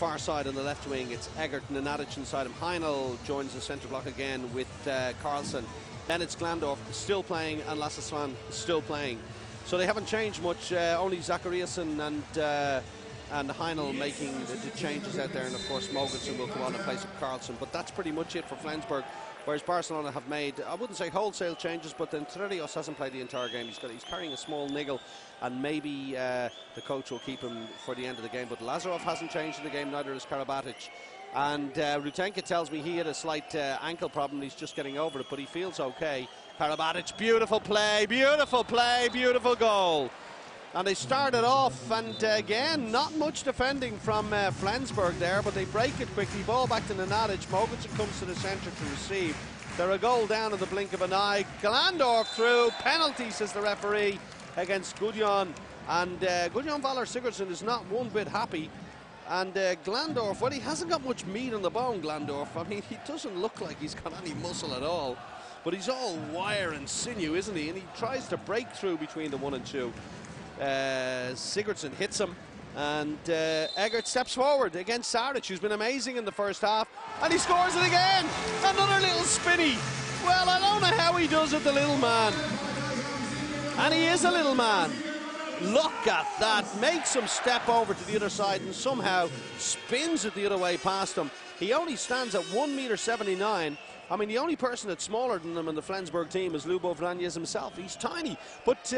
far side on the left wing, it's Egert and Nenadic inside him. Heinl joins the centre block again with Carlson. Then it's Glandorf still playing and Lasse Svan still playing. So they haven't changed much, only Zachariasen and Heinl making the changes out there, and of course Mogensen will come on in place of Carlson. But that's pretty much it for Flensburg, whereas Barcelona have made, I wouldn't say wholesale changes, but then Trellios hasn't played the entire game. He's carrying a small niggle, and maybe the coach will keep him for the end of the game. But Lazarov hasn't changed in the game, neither has Karabatic. And Rutenka tells me he had a slight ankle problem. He's just getting over it, but he feels okay. Karabatic, beautiful play, beautiful goal. And they started off, and again, not much defending from Flensburg there, but they break it quickly. Ball back to Nenadic. Mogensen comes to the centre to receive. They're a goal down in the blink of an eye. Glandorf through. Penalty, says the referee, against Gudjon. And Gudjon Valor Sigurdsson is not one bit happy. And Glandorf, well, he hasn't got much meat on the bone, Glandorf. I mean, he doesn't look like he's got any muscle at all. But he's all wire and sinew, isn't he? And he tries to break through between the 1 and 2. Sigurdsson hits him, and Egert steps forward against Saric, who's been amazing in the first half, and he scores it again. Another little spinny. Well, I don't know how he does it, the little man. And he is a little man. Look at that. Makes him step over to the other side and somehow spins it the other way past him. He only stands at 1.79 meters. I mean, the only person that's smaller than him in the Flensburg team is Lubo Vranjes himself. He's tiny, but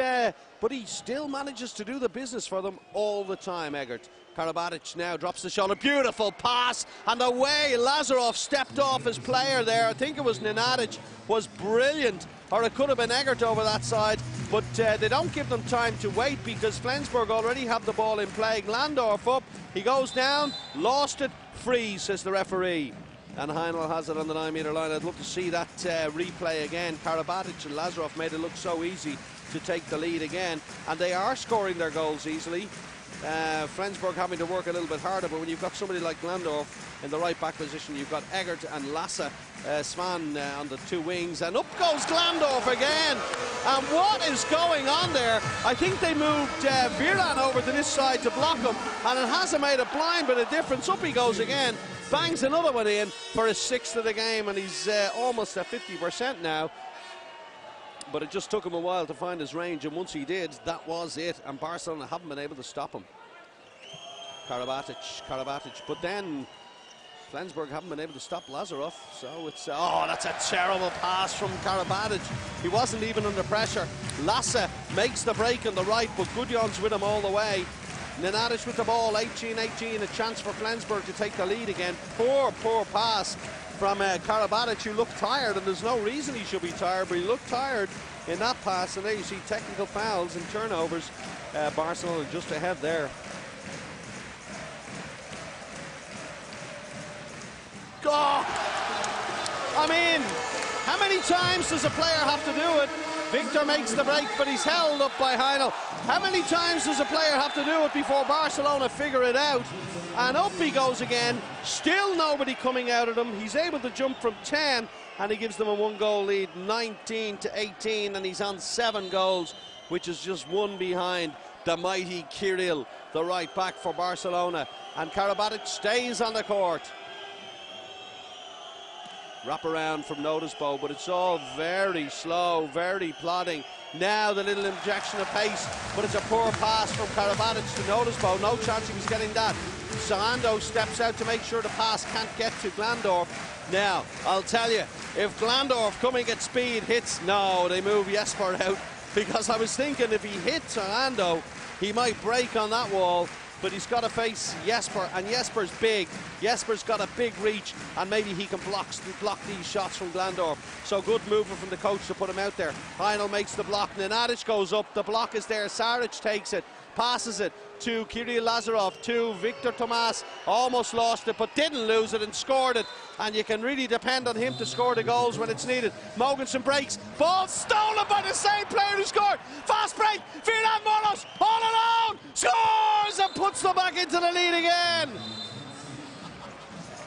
he still manages to do the business for them all the time, Egert. Karabatic now drops the shoulder. Beautiful pass, and the way Lazarov stepped off his player there, I think it was Nenadic, was brilliant. Or it could have been Egert over that side, but they don't give them time to wait because Flensburg already have the ball in play. Glandorf up, he goes down, lost it, free, says the referee. And Heinl has it on the 9-metre line. I'd love to see that replay again. Karabatic and Lazarov made it look so easy to take the lead again, and they are scoring their goals easily. Flensburg having to work a little bit harder, but when you've got somebody like Glandorf in the right back position, you've got Egert and Lasse Svan on the 2 wings, and up goes Glandorf again. And what is going on there? I think they moved Viran over to this side to block him, and it hasn't made a blind bit of difference. Up he goes again, bangs another one in for his 6th of the game, and he's almost at 50% now. But it just took him a while to find his range, and once he did, that was it. And Barcelona haven't been able to stop him. Karabatic, but then Flensburg haven't been able to stop Lazarov. So it's, oh, that's a terrible pass from Karabatic. He wasn't even under pressure. Lasse makes the break on the right, but Gudjon's with him all the way. Nenadic with the ball, 18-18, a chance for Flensburg to take the lead again. Poor pass from Karabatic, who looked tired, and there's no reason he should be tired, but he looked tired in that pass. And there you see technical fouls and turnovers. Barcelona just ahead there. Oh, I mean, how many times does a player have to do it? Victor makes the break, but he's held up by Heinl. How many times does a player have to do it before Barcelona figure it out? And up he goes again. Still nobody coming out at him. He's able to jump from 10, and he gives them a 1-goal lead, 19-18, and he's on 7 goals, which is just 1 behind the mighty Kirill, the right back for Barcelona. And Karabatic stays on the court. Wrap around from Notisbo, but it's all very slow, very plodding. Now the little injection of pace, but it's a poor pass from Karabatic to Notisbo. No chance he was getting that. Sando steps out to make sure the pass can't get to Glandorf. Now, I'll tell you, if Glandorf coming at speed hits, no, they move Jesper out, because I was thinking if he hits Sando, he might break on that wall. But he's got to face Jesper, and Jesper's big. Jesper's got a big reach, and maybe he can block these shots from Glandorf. So good movement from the coach to put him out there. Heinl makes the block, Nenadic goes up, the block is there, Saric takes it, passes it to Kirill Lazarov, to Victor Tomas, almost lost it, but didn't lose it and scored it. And you can really depend on him to score the goals when it's needed. Mogensen breaks, ball stolen by the same player who scored. Fast break, Viran Moros, all alone, scores and puts them back into the lead again.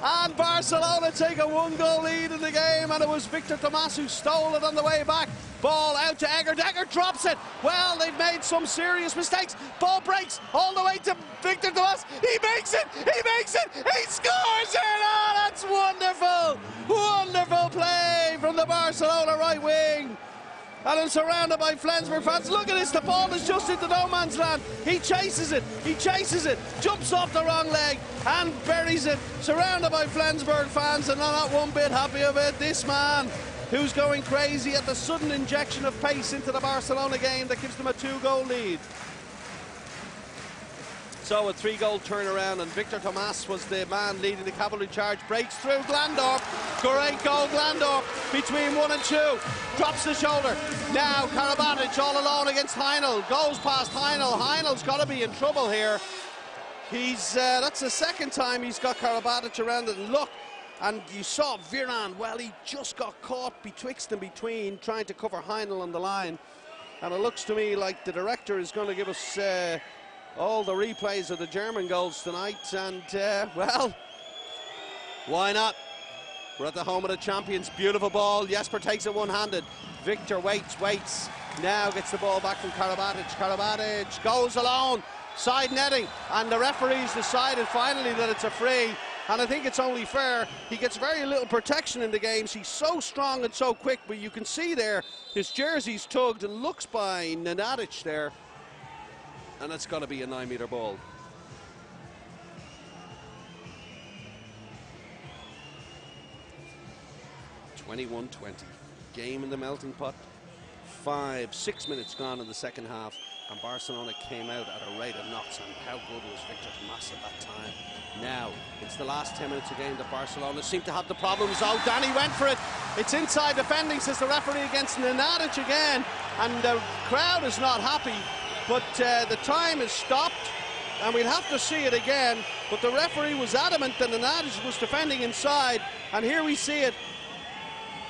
And Barcelona take a 1-goal lead in the game, and it was Victor Tomas who stole it on the way back. Ball out to Eggert. Eggert drops it. Well, they've made some serious mistakes. Ball breaks all the way to Victor Thomas. He makes it. He makes it. He scores it. Oh, that's wonderful. Wonderful play from the Barcelona right wing. And I'm surrounded by Flensburg fans. Look at this, the ball is just into no man's land. He chases it, jumps off the wrong leg and buries it. Surrounded by Flensburg fans, and they're not one bit happy of it. This man, who's going crazy at the sudden injection of pace into the Barcelona game that gives them a 2-goal lead. So a 3-goal turnaround, and Victor Thomas was the man leading the cavalry charge. Breaks through Glandorf. Great goal, Glandorf, between 1 and 2. Drops the shoulder. Now Karabatic all alone against Heinl. Goes past Heinl. Heinl's got to be in trouble here. That's the second time he's got Karabatic around it. And look, and you saw Viran, well, he just got caught betwixt and between, trying to cover Heinl on the line. And it looks to me like the director is going to give us all the replays of the German goals tonight, and well, why not? We're at the home of the champions. Beautiful ball. Jesper takes it one-handed. Victor waits. Now gets the ball back from Karabatic. Karabatic goes alone. Side netting, and the referees decided finally that it's a free. And I think it's only fair. He gets very little protection in the games. He's so strong and so quick, but you can see there his jersey's tugged, and looks by Nenadic there. And it's got to be a 9-meter ball. (21-20). Game in the melting pot. 6 minutes gone in the second half, and Barcelona came out at a rate of knots. And how good was Victor Thomas at that time? Now it's the last 10 minutes of game that Barcelona seem to have the problems. Oh, Danny went for it. It's inside defending, says the referee, against Nenadic again, and the crowd is not happy. But the time is stopped, and we'll have to see it again. But the referee was adamant that Nenadic was defending inside, and here we see it.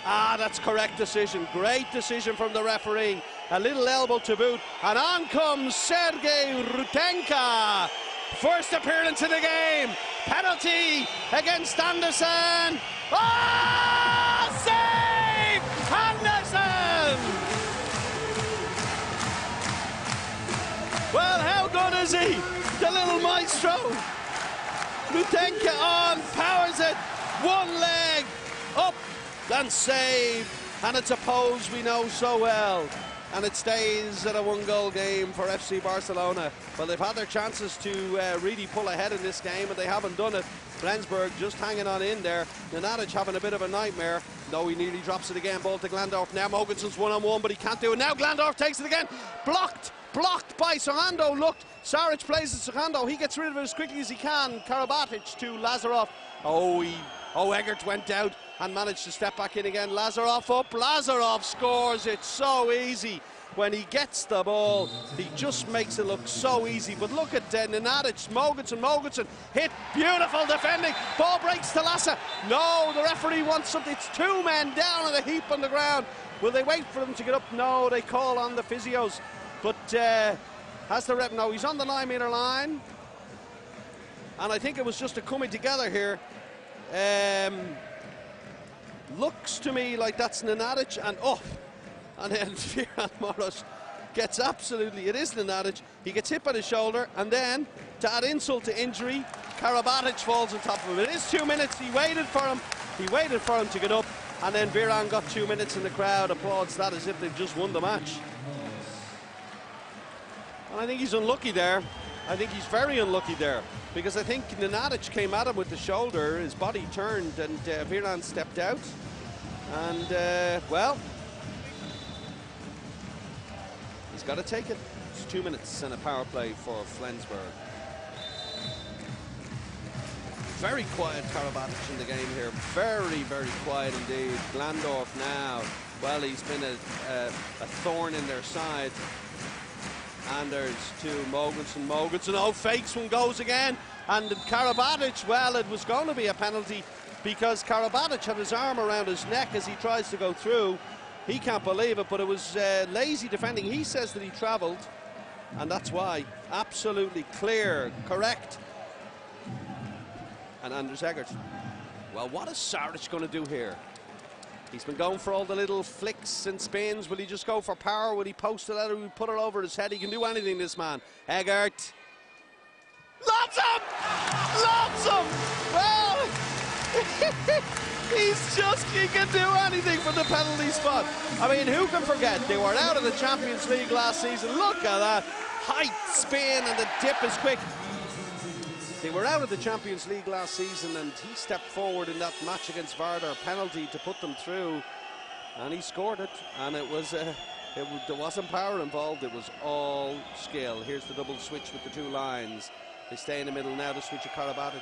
That's correct decision. Great decision from the referee. A little elbow to boot, and on comes Sergei Rutenka. First appearance in the game. Penalty against Anderson. Save! Anderson! Well, how good is he? The little maestro. Rutenka on, powers it. One leg up and save. And it's a pose we know so well. And it stays at a 1-goal game for FC Barcelona. Well, they've had their chances to really pull ahead in this game, and they haven't done it. Flensburg just hanging on in there. Nenadic having a bit of a nightmare. No, he nearly drops it again. Ball to Glandorf. Now Mogensen's one-on-one, but he can't do it. Now Glandorf takes it again. Blocked by Sohando. Looked, Saric plays it Sohando. He gets rid of it as quickly as he can. Karabatic to Lazarov. Eggert went out and managed to step back in again. Lazarov up. Lazarov scores. It's so easy. When he gets the ball, he just makes it look so easy. But look at Nenadic, Mogensen hit, beautiful defending. Ball breaks to Lassa. No, the referee wants something. It's 2 men down in a heap on the ground. Will they wait for them to get up? No, they call on the physios. But has the rep? No, he's on the 9-meter line. And I think it was just a coming together here. Looks to me like that's Nenadic and and then Viran Moros gets absolutely, it is Nenadic. He gets hit by the shoulder, and then to add insult to injury, Karabatic falls on top of him. It is 2 minutes. He waited for him to get up, and then Viran got 2 minutes, and the crowd applauds that as if they've just won the match. And I think he's unlucky there. I think he's very unlucky there, because I think Nenadic came at him with the shoulder, his body turned, and Viran stepped out. And, well, he's got to take it. It's 2 minutes and a power play for Flensburg. Very quiet Karabatic in the game here. Very, very quiet indeed. Glandorf now, well, he's been a thorn in their side. Anders to Mogensen, fakes one, goes again. And Karabatic, well, it was going to be a penalty because Karabatic had his arm around his neck as he tries to go through. He can't believe it, but it was lazy defending. He says that he travelled, and that's why. Absolutely clear, correct. And Anders Eggert. Well, what is Saric going to do here? He's been going for all the little flicks and spins. Will he just go for power? Will he post it out or will he put it over his head? He can do anything, this man. Eggert. Lots of! Lots of! Well, he can do anything from the penalty spot. I mean, who can forget? They were out of the Champions League last season. Look at that. Height, spin, and the dip is quick. They were out of the Champions League last season, and he stepped forward in that match against Varda, penalty to put them through, and he scored it. And it was there wasn't power involved. It was all skill. Here's the double switch with the two lines. They stay in the middle now. The switch of Karabatic,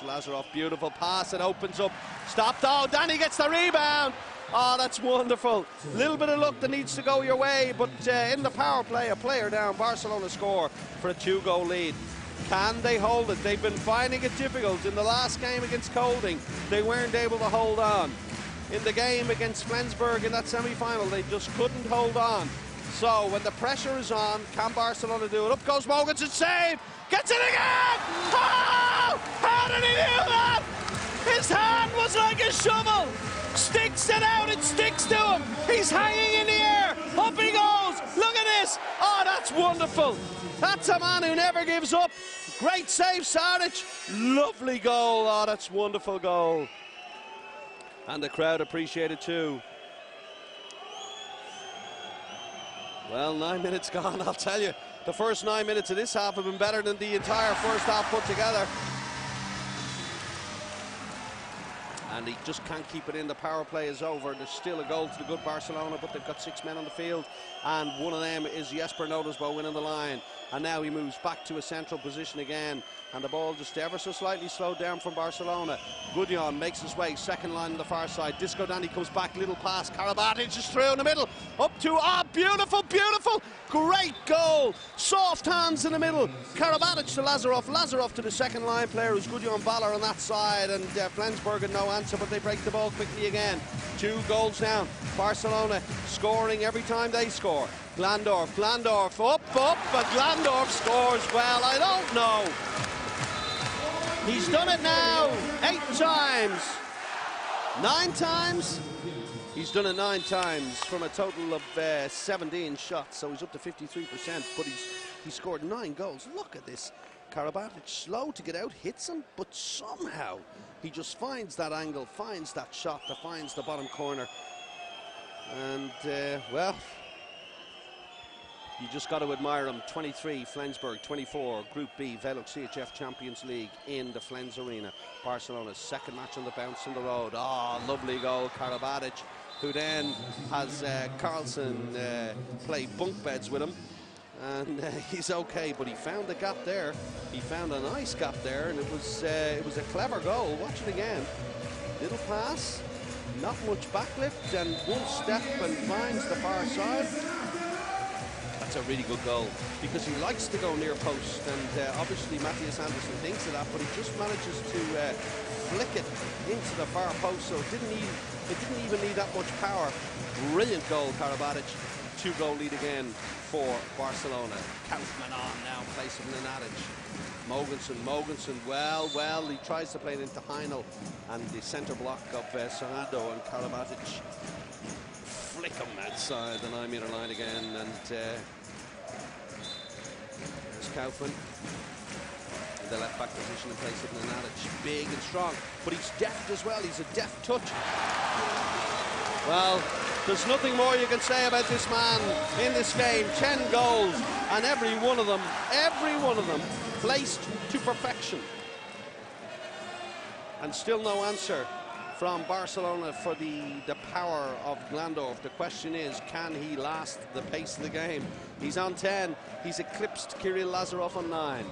Lazarov, beautiful pass. It opens up. Stopped. Oh, Danny gets the rebound. Oh, that's wonderful. A little bit of luck that needs to go your way, but in the power play, a player down. Barcelona score for a 2-goal lead. Can they hold it? They've been finding it difficult. In the last game against Kolding, they weren't able to hold on. In the game against Flensburg in that semi-final, they just couldn't hold on. So when the pressure is on, can Barcelona do it? Up goes Mogensen, save! Gets it again! Oh! How did he do that? His hand was like a shovel. Sticks it out, it sticks to him. He's hanging in the air. Up he goes. Look at this. Oh, that's wonderful. That's a man who never gives up. Great save, Saric. Lovely goal. Oh, that's wonderful goal. And the crowd appreciate it too. Well, 9 minutes gone, I'll tell you. The first 9 minutes of this half have been better than the entire first half put together. And he just can't keep it in. The power play is over. There's still a goal to the good Barcelona, but they've got 6 men on the field, and one of them is Jesper Nodersbo winning the line. And now he moves back to a central position again, and the ball just ever so slightly slowed down from Barcelona. Gudjon makes his way, second line on the far side. Disco Danny comes back, little pass. Karabatic is through in the middle, up to, beautiful, beautiful, great goal. Soft hands in the middle. Karabatic to Lazarov, Lazarov to the second line player, who's Gudjon Baller on that side, and Flensburg had no answer, but they break the ball quickly again. 2 goals down. Barcelona scoring every time they score. Glandorf, up, but Glandorf scores. Well, I don't know. He's done it now 8 times. 9 times? He's done it 9 times from a total of 17 shots, so he's up to 53%, but he scored 9 goals. Look at this. Karabatic, slow to get out, hits him, but somehow he just finds that angle, finds that shot that finds the bottom corner. And, well, you just got to admire him. 23, Flensburg, 24, Group B, Velux CHF Champions League in the Flens Arena. Barcelona's second match on the bounce on the road. Oh, lovely goal, Karabatic, who then has Carlson play bunk beds with him. And he's okay, but he found a gap there. He found a nice gap there, and it was a clever goal. Watch it again. Little pass, not much backlift, and one step and finds the far side. That's a really good goal, because he likes to go near post, and obviously Matthias Anderson thinks of that, but he just manages to flick it into the far post, so it didn't even need that much power. Brilliant goal, Karabatic. 2-goal lead again for Barcelona. Kaufman on now, place of Nenadic. Mogensen, well, he tries to play it into Heinl, and the centre block of Serrano, and Karabatic flick him outside the 9-metre line again, and there's Kaufman in the left back position in place of Nenadic. Big and strong, but he's deft as well. He's a deft touch. Well, there's nothing more you can say about this man in this game. 10 goals, and every one of them placed to perfection. And still no answer from Barcelona for the power of Glandorf. The question is, can he last the pace of the game? He's on 10. He's eclipsed Kirill Lazarov on 9.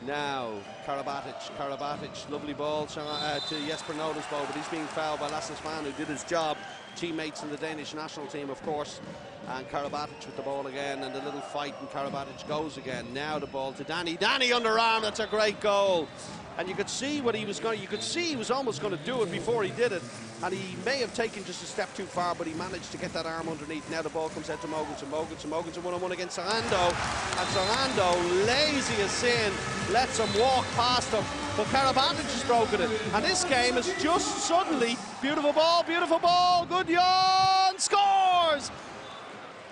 Now, Karabatic, lovely ball to Jesper Nodersbo, but he's being fouled by Lasse Svan, who did his job. Teammates in the Danish national team, of course. And Karabatic with the ball again, and the little fight, and Karabatic goes again. Now the ball to Danny. Danny underarm, that's a great goal. And you could see what he was going. You could see he was almost going to do it before he did it, and he may have taken just a step too far, but he managed to get that arm underneath. Now the ball comes out to Mogensen. Mogensen one-on-one against Sarando, and Sarando, lazy as sin, lets him walk past him. But Karabatic has broken it, and this game is just suddenly beautiful ball, Gudjon scores.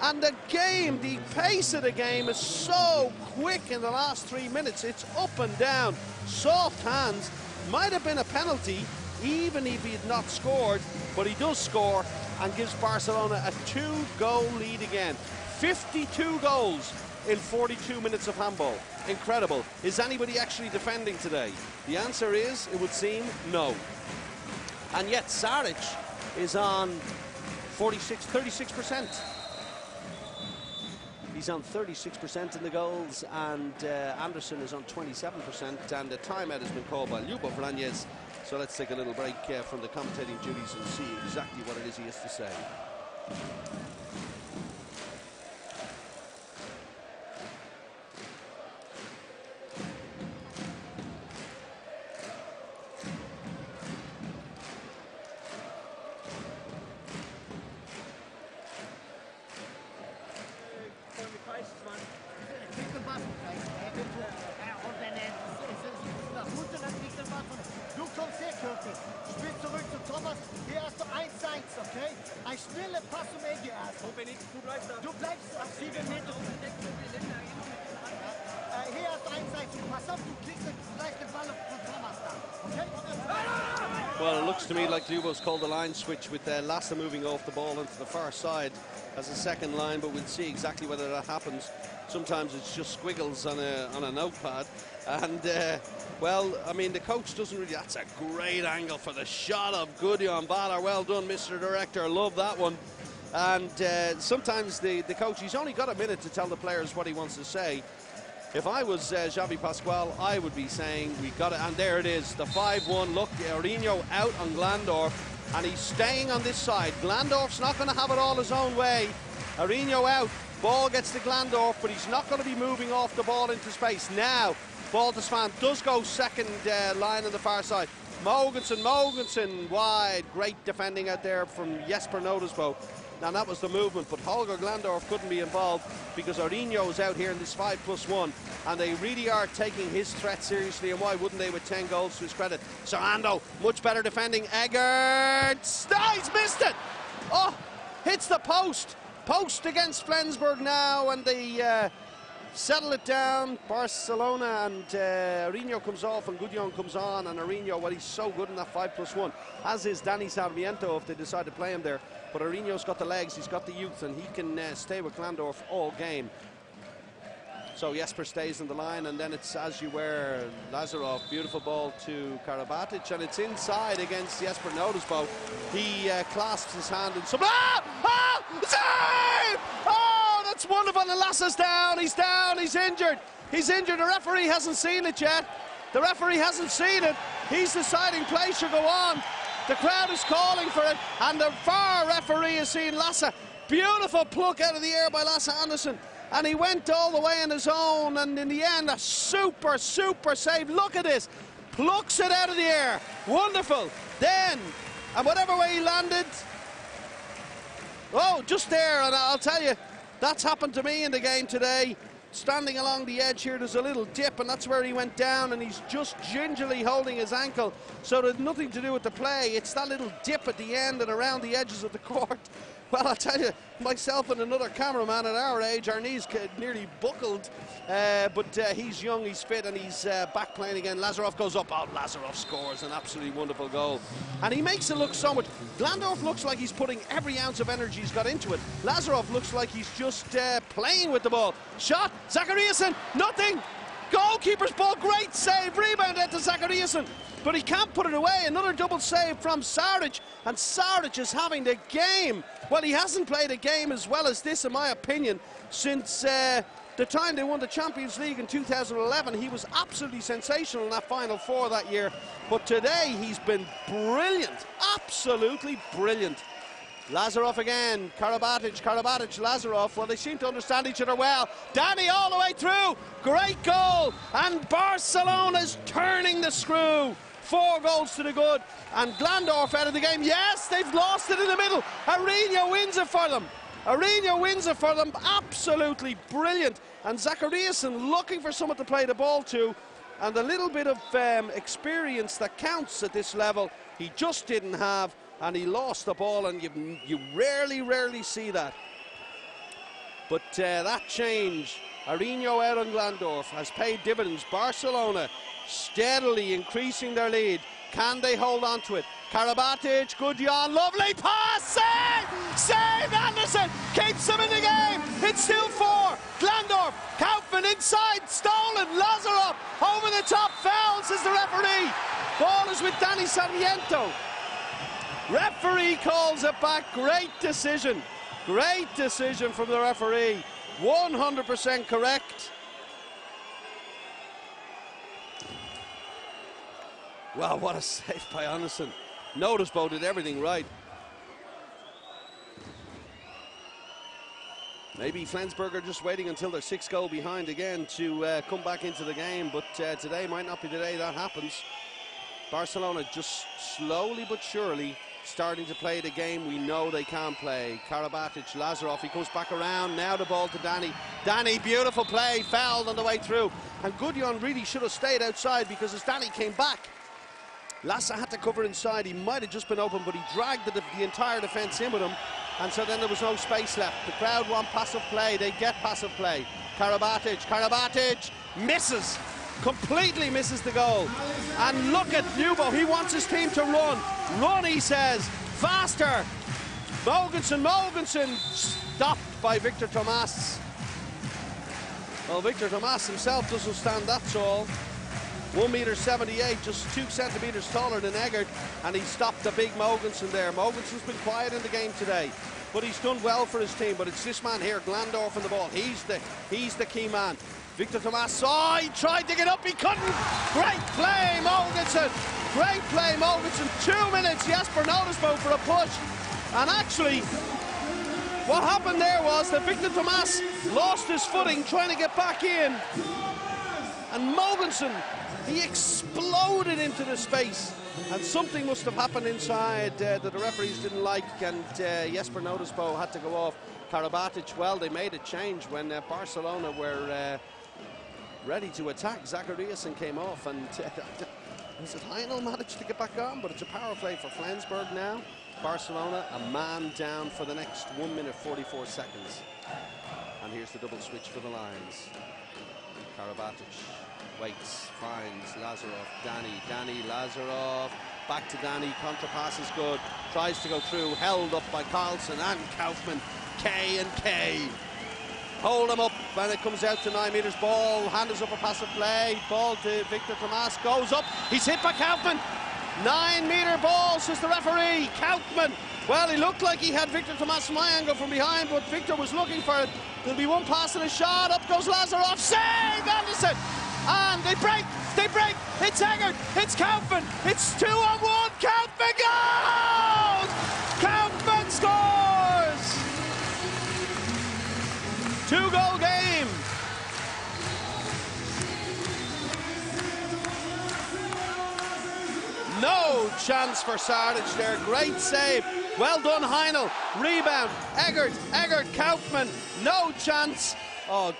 And the game, the pace of the game is so quick in the last 3 minutes. It's up and down, soft hands. Might have been a penalty, even if he had not scored, but he does score and gives Barcelona a 2-goal lead again. 52 goals in 42 minutes of handball. Incredible. Is anybody actually defending today? The answer is, it would seem, no. And yet Saric is on 36%. He's on 36% in the goals, and Anderson is on 27%, and the timeout has been called by Ljubo Vranjes. So let's take a little break from the commentating duties and see exactly what it is he has to say. Spiel zurück zu Thomas. Hier hast du 1-1, okay? Ein schneller Pass zum EGA. Wo bin ich? Du bleibst da. Du bleibst auf 7 Meter. Hier hast du 1-1. Pass auf, du kriegst gleich den Ball von Thomas da, okay? Well, it looks to me like Ljubo's called a line switch with Lassa moving off the ball into the far side as a second line, but we'll see exactly whether that happens. Sometimes it's just squiggles on a notepad. And, well, I mean, the coach doesn't really... That's a great angle for the shot of Gudjon Baller. Well done, Mr. Director. Love that one. And sometimes the coach, he's only got a minute to tell the players what he wants to say. If I was Xavi Pascual, I would be saying, we got it. And there it is, the 5-1. Look, Aurelio out on Glandorf, and he's staying on this side. Glandorf's not going to have it all his own way. Aurelio out. Ball gets to Glandorf, but he's not going to be moving off the ball into space. Now, ball to Svan, does go second line on the far side. Mogensen wide. Great defending out there from Jesper Nordesbo. Now that was the movement, but Holger Glandorf couldn't be involved because Aurelio is out here in this 5+1, and they really are taking his threat seriously, and why wouldn't they with 10 goals to his credit? Sarando, much better defending. Eggert, he's missed it! Oh, hits the post. Post against Flensburg now, and they settle it down. Barcelona, and Aurelio comes off and Gudjon comes on, and Aurelio, well, he's so good in that 5+1, as is Dani Sarmiento if they decide to play him there. But Aurelio's got the legs, he's got the youth, and he can stay with Glandorf all game. So Jesper stays in the line, and then it's as you were, Lazarov, beautiful ball to Karabatic, and it's inside against Jesper Nordesbo. He clasps his hand and some... Save! Oh, that's wonderful, and Lasse's down, he's injured. He's injured, the referee hasn't seen it yet. The referee hasn't seen it. He's deciding play should go on. The crowd is calling for it, and the VAR referee has seen Lasse. Beautiful pluck out of the air by Lasse Anderson, and he went all the way on his own, and in the end, a super save. Look at this. Plucks it out of the air. Wonderful. Then, and whatever way he landed, oh, just there, and I'll tell you, that's happened to me in the game today. Standing along the edge here, there's a little dip, and that's where he went down, and he's just gingerly holding his ankle, so there's nothing to do with the play. It's that little dip at the end and around the edges of the court. Well, I'll tell you, myself and another cameraman at our age, our knees nearly buckled, but he's young, he's fit, and he's back playing again. Lazarov goes up. Oh, Lazarov scores an absolutely wonderful goal, and he makes it look so much. Glandorf looks like he's putting every ounce of energy he's got into it. Lazarov looks like he's just playing with the ball. Shot, Zachariasen, nothing. Goalkeeper's ball, great save, rebound out to Zachariasen, but he can't put it away. Another double save from Saric, and Saric is having the game. Well, he hasn't played a game as well as this, in my opinion, since the time they won the Champions League in 2011. He was absolutely sensational in that Final Four that year, but today he's been brilliant, absolutely brilliant. Lazarov again, Karabatic, Lazarov. Well, they seem to understand each other well. Danny all the way through. Great goal. And Barcelona's turning the screw. 4 goals to the good. And Glandorf out of the game. Yes, they've lost it in the middle. Arinho wins it for them. Absolutely brilliant. And Zachariasen looking for someone to play the ball to. And a little bit of experience that counts at this level, he just didn't have. And he lost the ball, and you rarely see that. But that change, Arinho out on Glandorf, has paid dividends. Barcelona steadily increasing their lead. Can they hold on to it? Karabatic, good Jan, lovely pass, save Anderson, keeps him in the game. It's still 4. Glandorf, Kaufmann inside, stolen, Lazarov over the top, foul, says the referee. Ball is with Danny Sarmiento. Referee calls it back. Great decision from the referee. 100% correct. Wow, what a save by Anderson. Noticeable did everything right. Maybe Flensburg are just waiting until they're 6 goals behind again to come back into the game, but today might not be the day that happens. Barcelona just slowly but surely starting to play the game we know they can play. Karabatic, Lazarov, he comes back around. Now the ball to Danny. Danny, beautiful play, fouled on the way through. And Gudjon really should have stayed outside, because as Danny came back, Lasse had to cover inside. He might have just been open, but he dragged the entire defence in with him. And so then there was no space left. The crowd want passive play. They get passive play. Karabatic misses. Completely misses the goal. And look at Nubo, he wants his team to run. Run, he says, faster. Mogensen, stopped by Victor Tomas. Well, Victor Tomas himself doesn't stand that tall. 1.78 m, just 2 centimetres taller than Eggert, and he stopped the big Mogensen there. Mogensen's been quiet in the game today, but he's done well for his team. But it's this man here, Glandorf, on the ball. He's the key man. Victor Tomas, he tried to get up, he couldn't. Great play, Mogensen. 2 minutes, Jesper Nordesbo for a push. And actually, what happened there was that Victor Tomas lost his footing trying to get back in. And Mogensen, he exploded into the space. And something must have happened inside that the referees didn't like, and Jesper Nordesbo had to go off. Karabatic, well, they made a change when Barcelona were ready to attack. Zachariasen came off, and was it Heinl managed to get back on? But it's a power play for Flensburg now. Barcelona, a man down for the next 1 minute 44 seconds. And here's the double switch for the Lions. Karabatic waits, finds Lazarov, Danny, Lazarov, back to Danny, contra pass is good, tries to go through, held up by Carlson and Kaufmann. K hold him up when it comes out to 9 metres. Ball, handles up a passive play, ball to Victor Tomas, goes up, he's hit by Kaufmann. 9 metre ball, says the referee. Kaufmann, well, he looked like he had Victor Tomas from my angle from behind, but Victor was looking for it. There'll be one pass and a shot, up goes Lazarov, save Anderson, and they break, it's Eggert, it's Kaufmann, it's 2-on-1, Kaufmann goes! Kaufmann scores! 2-goal game. No chance for Sardic there. Great save. Well done, Heinl. Rebound. Eggert, Kaufmann. No chance. Oh,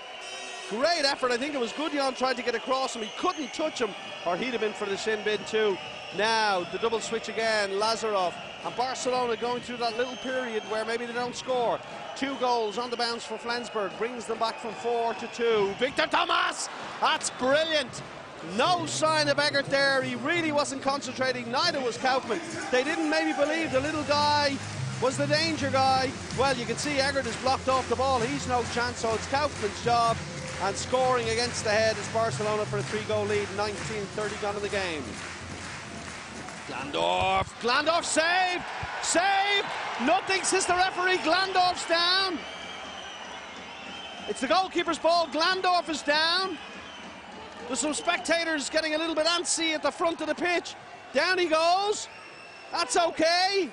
great effort. I think it was Gudjon tried to get across him. He couldn't touch him, or he'd have been for the shin bin too. Now, the double switch again. Lazarov. And Barcelona going through that little period where maybe they don't score. 2 goals on the bounce for Flensburg. Brings them back from 4 to 2. Victor Tomas. That's brilliant. No sign of Eggert there. He really wasn't concentrating. Neither was Kaufmann. They didn't maybe believe the little guy was the danger guy. Well, you can see Eggert is blocked off the ball. He's no chance, so it's Kaufmann's job. And scoring against the head is Barcelona for a 3-goal lead. 19:30 gone in the game. Glandorf, save! Nothing, says the referee. Glandorf's down. It's the goalkeeper's ball. Glandorf is down. There's some spectators getting a little bit antsy at the front of the pitch. Down he goes. That's okay.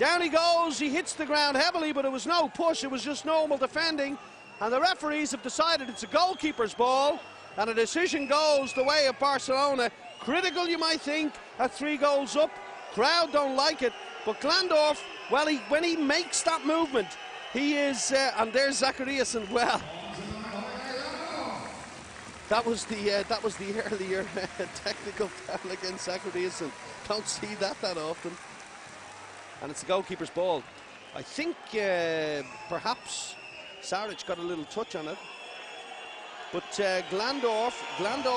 Down he goes, he hits the ground heavily, but it was no push, it was just normal defending. And the referees have decided it's a goalkeeper's ball, and a decision goes the way of Barcelona. Critical, you might think, at 3 goals up. Crowd don't like it, but Glandorf, well, when he makes that movement, he is, and there's Zachariasen. Well, that was the earlier technical foul against Zachariasen. Don't see that often. And it's the goalkeeper's ball. I think perhaps Saric got a little touch on it, but Glandorf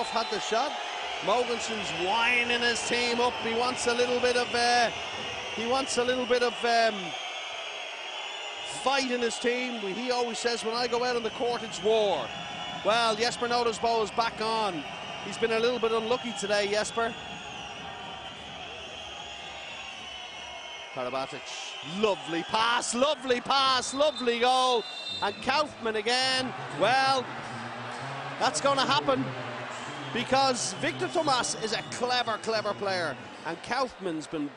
had the shot. Mogensen's winding his team up. He wants a little bit of fight in his team. He always says, when I go out on the court, it's war. Well, Jesper Nodersbo is back on. He's been a little bit unlucky today, Jesper. Karabatic, lovely pass, lovely goal. And Kaufmann again. Well, that's going to happen, because Victor Thomas is a clever player. And Kaufmann's been,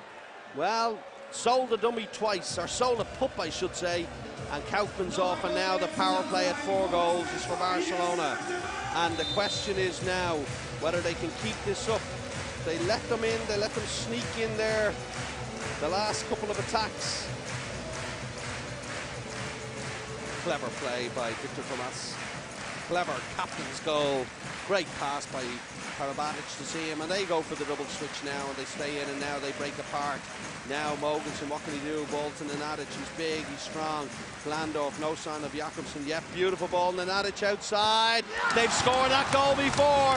well, sold a dummy twice, or sold a pup, I should say. And Kaufmann's off, and now the power play at 4 goals is for Barcelona. And the question is now whether they can keep this up. They let them in, they let them sneak in there the last couple of attacks. Clever play by Victor Thomas. Clever captain's goal. Great pass by Karabatic to see him, and they go for the double switch now, and they stay in, and now they break apart. Now Mogensen, what can he do? Ball to Nenadic, he's big, he's strong. Glandorf, no sign of Jakobsen yet. Beautiful ball, Nenadic outside. They've scored that goal before.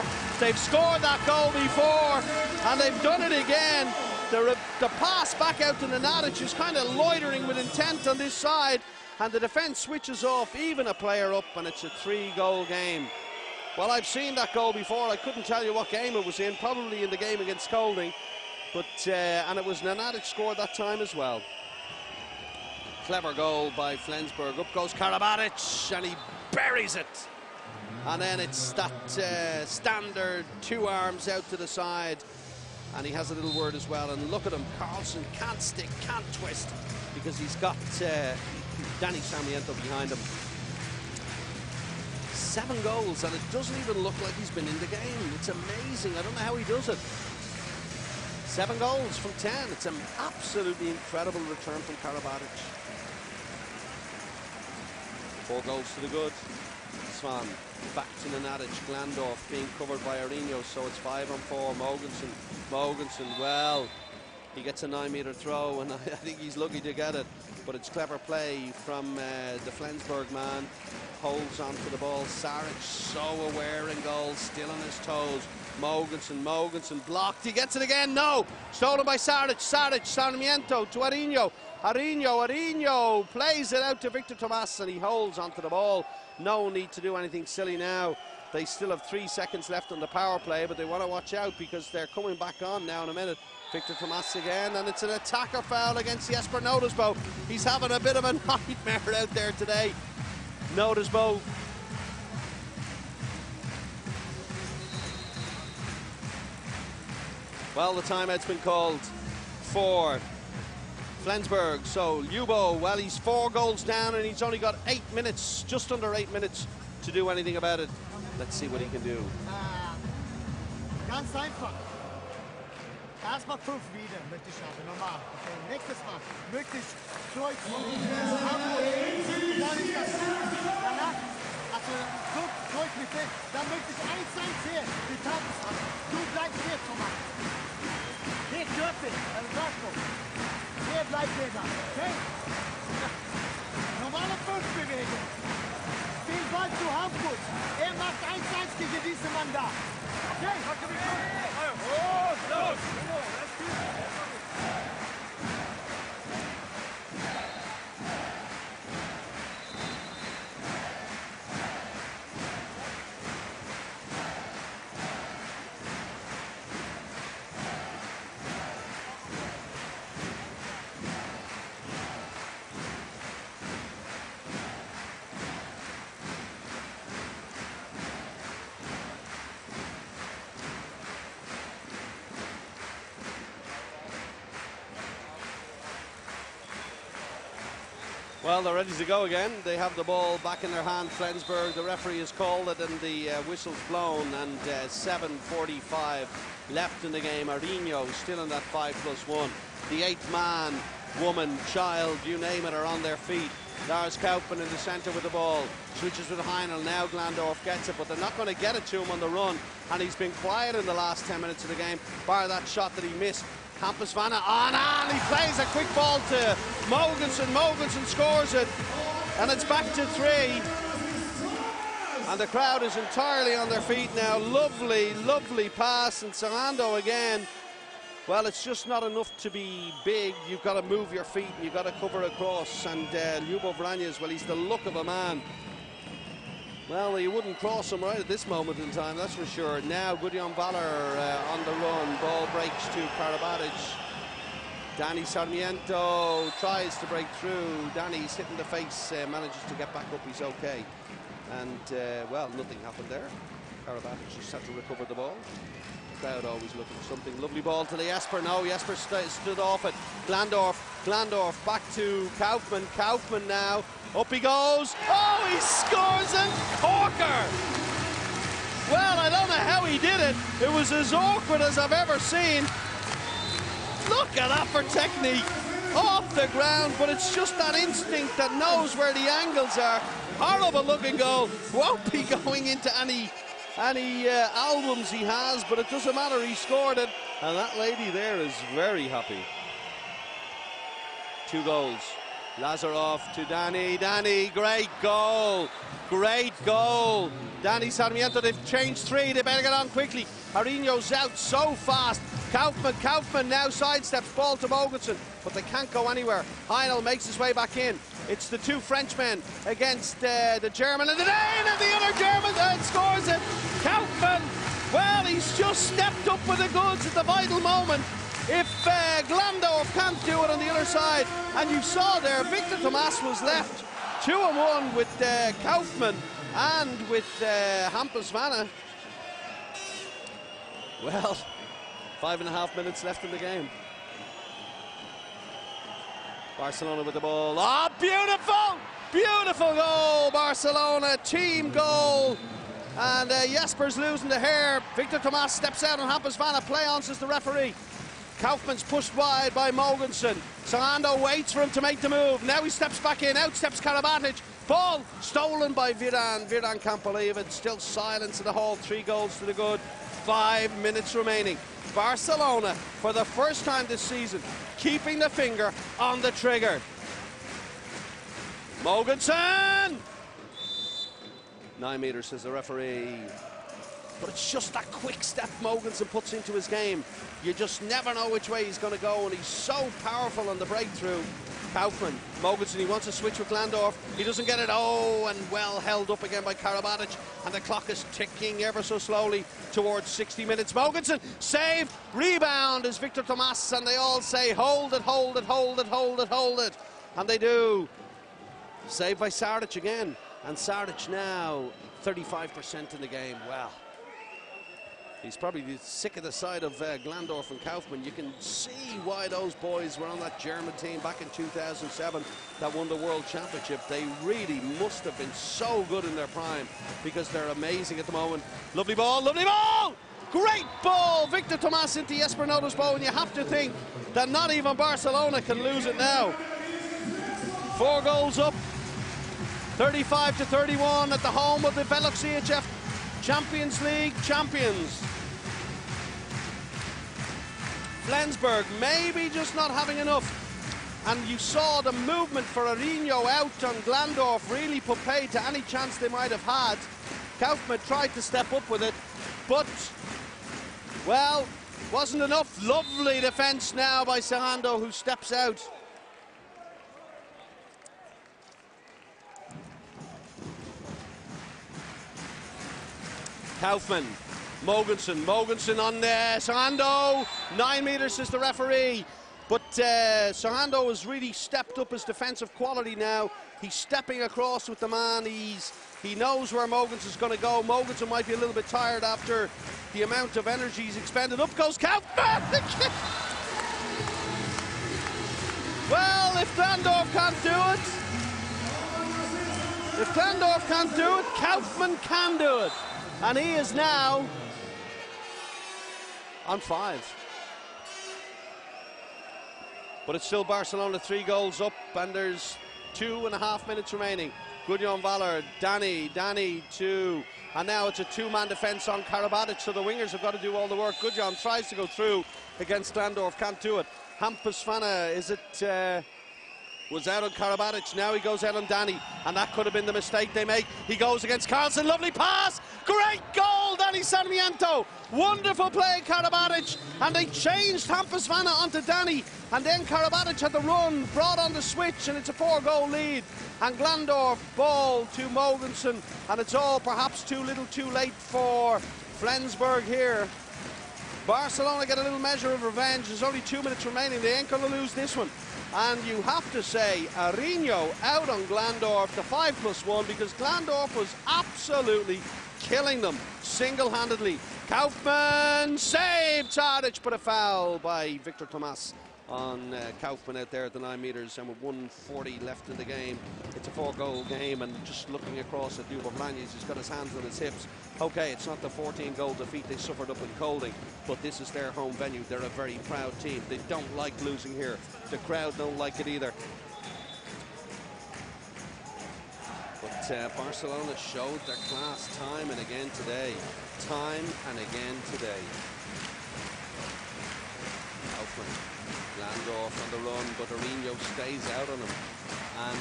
And they've done it again. The pass back out to Nenadic is kind of loitering with intent on this side, and the defence switches off, even a player up, and it's a 3-goal game. Well, I've seen that goal before. I couldn't tell you what game it was in, probably in the game against Kolding, but and it was Nenadic scored that time as well. Clever goal by Flensburg. Up goes Karabatic, and he buries it. And then it's that standard 2 arms out to the side, and he has a little word as well. And look at him, Carlson can't stick, can't twist, because he's got Danny Sarmiento behind him. 7 goals, and it doesn't even look like he's been in the game. It's amazing. I don't know how he does it. 7 goals from 10. It's an absolutely incredible return from Karabatic. 4 goals to the good. Svan back to Nenadic. Glandorf being covered by Arinho, so it's 5-on-4. Mogensen, well, he gets a 9-meter throw, and I think he's lucky to get it. But it's clever play from the Flensburg man. Holds on to the ball. Saric so aware in goal, still on his toes. Mogensen blocked. He gets it again. No! Stolen by Saric. Sarmiento to Arinho. Arinho plays it out to Victor Thomas, and he holds onto the ball. No need to do anything silly now. They still have 3 seconds left on the power play, but they want to watch out because they're coming back on now in a minute. Victor Thomas again, and it's an attacker foul against Jesper Nodersbo. He's having a bit of a nightmare out there today. Nodersbo. Well, the timeout's been called for Flensburg. So Ljubo, well, he's 4 goals down, and he's only got 8 minutes, just under 8 minutes, to do anything about it. Let's see what he can do. Ganz einfach. Erstmal 5 wieder möchte ich haben, normal. Okay. Nächstes Mal wirklich Kreuz und Hamburg. Dann ist das danach, also so Kreuz mit dem, dann möchte ich 1-1 hier, die Taten haben. Du bleibst hier, Thomas. Hier, Dörfig, also Saschko. Hier bleibt der da, okay? Normale 5-Bewegung. Spiel Ball zu Hamburg. Er macht 1-1 gegen diesen Mann da. Okay? Oh, los! Well, they're ready to go again. They have the ball back in their hand, Flensburg. The referee has called it and the whistle's blown, and 7:45 left in the game. Arinho still in that 5+1. The 8th man, woman, child, you name it, are on their feet. Lars Kaufmann in the centre with the ball. Switches with Heinl. Now Glandorf gets it, but they're not going to get it to him on the run. And he's been quiet in the last 10 minutes of the game, bar that shot that he missed. Hampus Vanna on, and he plays a quick ball to Mogensen. Mogensen scores it, and it's back to 3. And the crowd is entirely on their feet now. Lovely, lovely pass, and Sarando again. Well, it's just not enough to be big. You've got to move your feet and you've got to cover across. And Ljubo Vranjes, well, he's the look of a man. Well, you wouldn't cross him right at this moment in time, that's for sure. Now Gudjon Valor on the run. Ball breaks to Karabatic. Dani Sarmiento tries to break through. Dani's hitting the face, manages to get back up. He's okay. And, well, nothing happened there. Karabatic just had to recover the ball. Crowd always looking for something. Lovely ball to the Jesper. No, Jesper stood off it. Glandorf back to Kaufmann. Kaufmann now. Up he goes. Oh, he scores a corker. Well, I don't know how he did it. It was as awkward as I've ever seen. Look at that for technique. Off the ground, but it's just that instinct that knows where the angles are. Horrible looking goal. Won't be going into any albums he has, but it doesn't matter, he scored it, and that lady there is very happy. 2 goals. Lazarov to Dani, great goal, Dani Sarmiento. They've changed 3, they better get on quickly. Arinho's out so fast. Kaufmann now sidesteps, ball to Mogensen, but they can't go anywhere. Heinl makes his way back in. It's the 2 Frenchmen against the German, and the Dane, and the other German scores it. Kaufmann, well, he's just stepped up with the goods at the vital moment. If Glandorf can't do it on the other side, and you saw there, Victor Tomas was left 2-1 with Kaufmann and with Hampus Vanna. Well, 5.5 minutes left in the game. Barcelona with the ball. Oh, beautiful goal, Barcelona, team goal. And Jesper's losing the hair. Victor Tomas steps out and Hampus Vanna play on, says the referee. Kaufmann's pushed wide by Mogensen. Sarando waits for him to make the move. Now he steps back in, out steps Karabatic. Ball stolen by Vidan. Vidan can't believe it. Still silence in the hall. 3 goals to the good. 5 minutes remaining. Barcelona, for the first time this season, keeping the finger on the trigger. Mogensen! 9 meters, says the referee. But it's just that quick step Mogensen puts into his game. You just never know which way he's going to go, and he's so powerful on the breakthrough. Kaufmann, Mogensen, he wants to switch with Glandorf. He doesn't get it. Oh, and well held up again by Karabatic. And the clock is ticking ever so slowly towards 60 minutes. Mogensen, save, rebound is Victor Tomas, and they all say, hold it, hold it, hold it, hold it, hold it. And they do. Saved by Sardic again. And Sardic now 35% in the game. Well, he's probably sick of the side of Glandorf and Kaufmann. You can see why those boys were on that German team back in 2007 that won the World Championship. They really must have been so good in their prime because they're amazing at the moment. Lovely ball, lovely ball! Great ball! Victor Tomas into Jesper Noda's ball, and you have to think that not even Barcelona can lose it now. 4 goals up, 35-31 at the home of the Velux CHF Champions League champions. Flensburg maybe just not having enough. And you saw the movement for Arinho out on Glandorf really put paid to any chance they might have had. Kaufmann tried to step up with it, but, well, wasn't enough. Lovely defence now by Sarando, who steps out. Kaufmann, Mogensen on Sarando. 9 meters is the referee. But Sarando has really stepped up his defensive quality now. He's stepping across with the man. He knows where Mogensen's going to go. Mogensen might be a little bit tired after the amount of energy he's expended. Up goes Kaufmann! Well, if Glandorf can't do it, If Glandorf can't do it, Kaufmann can do it. And he is now on 5. But it's still Barcelona 3 goals up, and there's 2.5 minutes remaining. Gudjon Valler, Danny 2. And now it's a 2-man defence on Karabatic, so the wingers have got to do all the work. Gudjon tries to go through against Glandorf, can't do it. Hampus Vanna, was out on Karabatic, now he goes out on Danny, and that could have been the mistake they make. He goes against Carlson, lovely pass, great goal, Danny Sarmiento, wonderful play, Karabatic, and they changed Hampus Vanna onto Danny, and then Karabatic had the run, brought on the switch, and it's a 4-goal lead, and Glandorf ball to Mogensen, and it's all perhaps too little too late for Flensburg here. Barcelona get a little measure of revenge. There's only 2 minutes remaining. They ain't going to lose this one. And you have to say, Arinho out on Glandorf, the 5+1, because Glandorf was absolutely killing them single-handedly. Kaufmann saved Tadic, but a foul by Victor Tomas on Kaufmann out there at the 9 metres, and with 1:40 left in the game. It's a 4-goal game, and just looking across at Dubo Blanes, he's got his hands on his hips. Okay, it's not the 14-goal defeat they suffered up in Colding, but this is their home venue. They're a very proud team. They don't like losing here. The crowd don't like it either. But Barcelona showed their class time and again today. Time and again today. Glandorf on the run, but Arinho stays out on him. And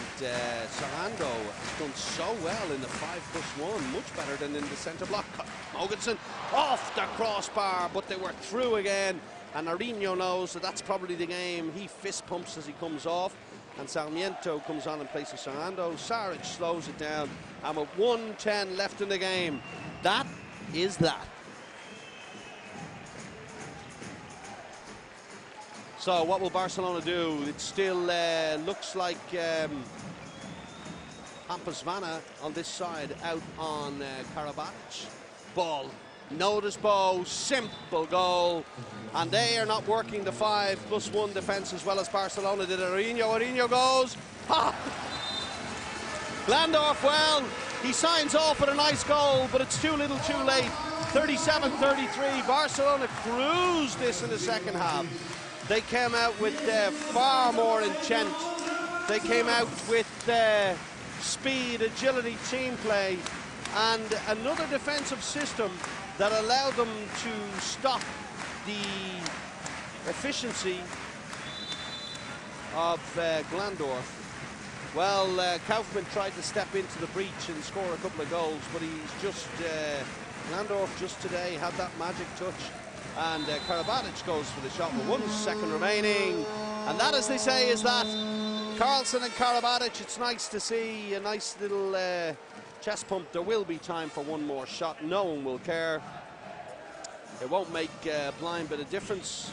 Sarando has done so well in the 5+1, much better than in the centre block. Mogensen off the crossbar, but they were through again. And Arinho knows that that's probably the game. He fist pumps as he comes off. And Sarmiento comes on in place of Sarando. Saric slows it down. And with 1:10 left in the game, that is that. So what will Barcelona do? It still looks like Hampus Vanna on this side out on Karabatic. Ball, notice bow, simple goal. And they are not working the 5+1 defence as well as Barcelona did. Arinho goes. Ha! Glandorf, well, he signs off with a nice goal, but it's too little too late. 37-33, Barcelona cruised this in the second half. They came out with far more intent. They came out with speed, agility, team play, and another defensive system that allowed them to stop the efficiency of Glandorf. Well, Kaufmann tried to step into the breach and score a couple of goals, but he's just, Glandorf just today had that magic touch. And Karabatic goes for the shot with 1 second remaining. And that, as they say, is that. Carlson and Karabatic, it's nice to see a nice little chest pump. There will be time for one more shot. No one will care. It won't make a blind bit of difference,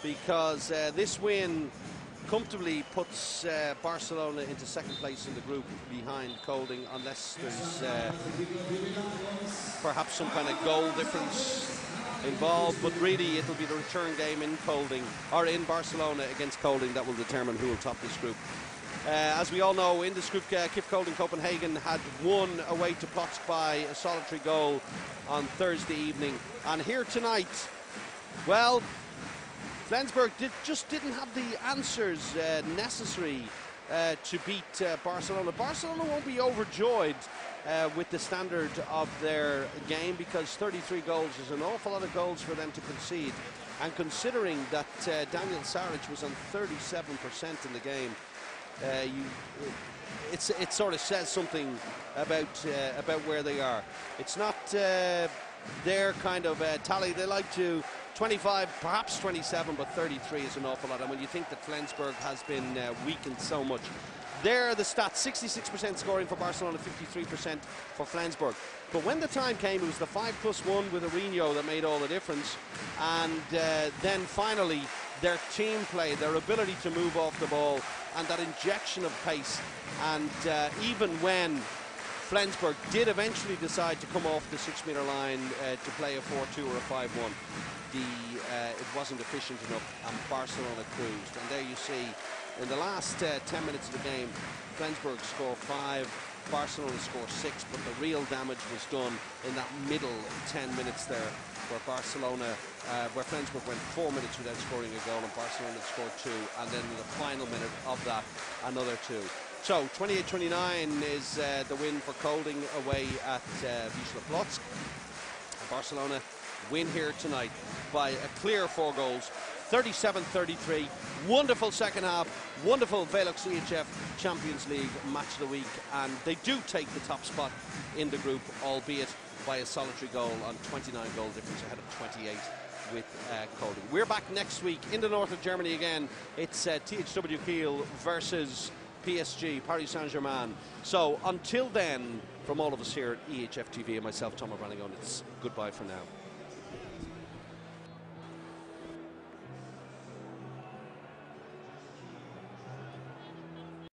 because this win comfortably puts Barcelona into second place in the group behind Colding, unless there's perhaps some kind of goal difference involved. But really it'll be the return game in Colding, or in Barcelona against Colding, that will determine who will top this group. As we all know, in this group, KIF Colding Copenhagen had won away to Plotzk by a solitary goal on Thursday evening. And here tonight, well, Flensburg just didn't have the answers necessary to beat Barcelona. Barcelona won't be overjoyed with the standard of their game, because 33 goals is an awful lot of goals for them to concede. And considering that Daniel Saric was on 37% in the game, it sort of says something about where they are. It's not their kind of tally. They like to 25, perhaps 27, but 33 is an awful lot. And when you think that Flensburg has been weakened so much, there are the stats: 66% scoring for Barcelona, 53% for Flensburg. But when the time came, it was the 5+1 with Arinho that made all the difference. And then finally, their team play, their ability to move off the ball, and that injection of pace. And even when Flensburg did eventually decide to come off the 6-metre line to play a 4-2 or a 5-1, it wasn't efficient enough, and Barcelona cruised. And there you see, in the last 10 minutes of the game, Flensburg score 5, Barcelona score 6, but the real damage was done in that middle 10 minutes there, where where Flensburg went 4 minutes without scoring a goal, and Barcelona scored 2, and then in the final minute of that, another 2. So 28-29 is the win for Kolding away at Wisla Plock. Barcelona win here tonight by a clear 4 goals, 37-33. Wonderful second half, wonderful Velux EHF Champions League match of the week, and they do take the top spot in the group, albeit by a solitary goal on 29 goal difference ahead of 28 with Kolding. We're back next week in the north of Germany again. It's THW Kiel versus PSG, Paris Saint-Germain. So until then, from all of us here at EHF TV and myself, Tom O'Brien, it's goodbye for now.